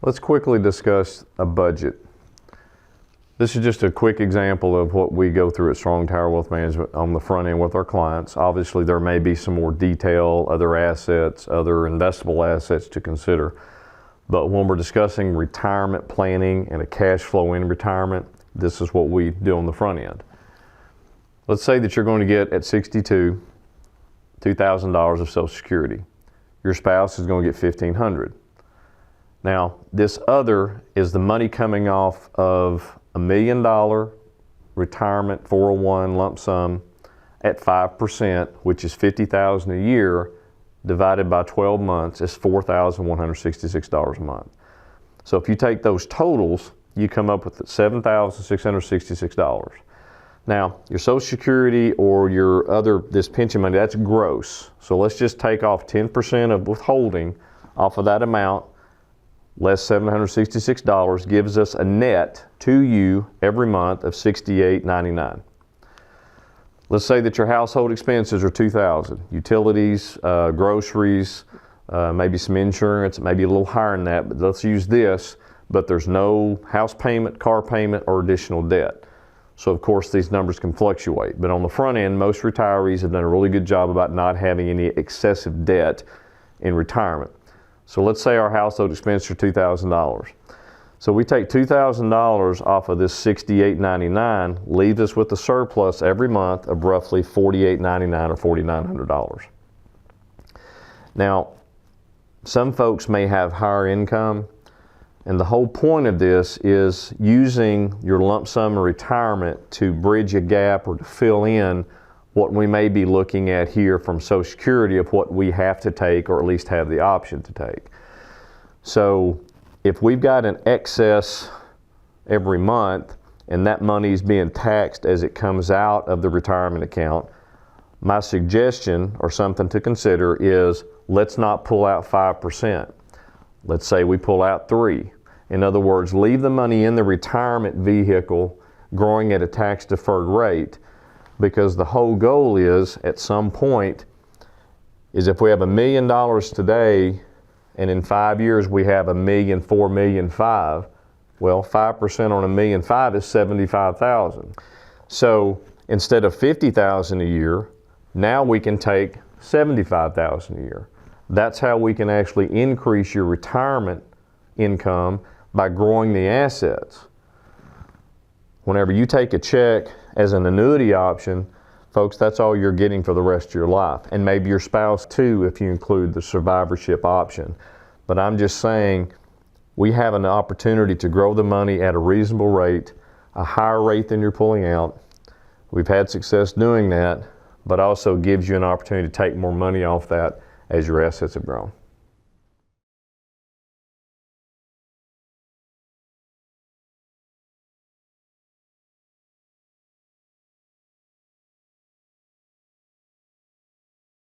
Let's quickly discuss a budget. This is just a quick example of what we go through at Strong Tower Wealth Management on the front end with our clients. Obviously, there may be some more detail, other assets, other investable assets to consider. But when we're discussing retirement planning and a cash flow in retirement, this is what we do on the front end. Let's say that you're going to get at 62, $2,000 of Social Security. Your spouse is going to get $1,500. Now, this other is the money coming off of $1 million retirement 401 lump sum at 5%, which is $50,000 a year, divided by 12 months is $4,166 a month. So if you take those totals, you come up with $7,666. Now, your Social Security or your this pension money, that's gross. So let's just take off 10% of withholding off of that amount, less $766, gives us a net to you every month of $68.99. Let's say that your household expenses are $2,000. Utilities, groceries, maybe some insurance, maybe a little higher than that, but let's use this, but there's no house payment, car payment, or additional debt. So of course these numbers can fluctuate, but on the front end, most retirees have done a really good job about not having any excessive debt in retirement. So let's say our household expenses are $2,000. So we take $2,000 off of this $68.99, leaves us with a surplus every month of roughly $48.99 or $4,900. Now, some folks may have higher income, and the whole point of this is using your lump sum of retirement to bridge a gap or to fill in what we may be looking at here from Social Security of what we have to take or at least have the option to take. So if we've got an excess every month and that money is being taxed as it comes out of the retirement account, my suggestion or something to consider is let's not pull out 5%. Let's say we pull out 3%. In other words, leave the money in the retirement vehicle growing at a tax deferred rate, because the whole goal is at some point is if we have $1 million today and in 5 years we have $1 million, $4 million, $5, well, 5% on $1 million, $5 is $75,000. So instead of $50,000 a year, now we can take $75,000 a year. That's how we can actually increase your retirement income, by growing the assets. Whenever you take a check as an annuity option, folks, that's all you're getting for the rest of your life. And maybe your spouse too, if you include the survivorship option. But I'm just saying, we have an opportunity to grow the money at a reasonable rate, a higher rate than you're pulling out. We've had success doing that, but also gives you an opportunity to take more money off that as your assets have grown.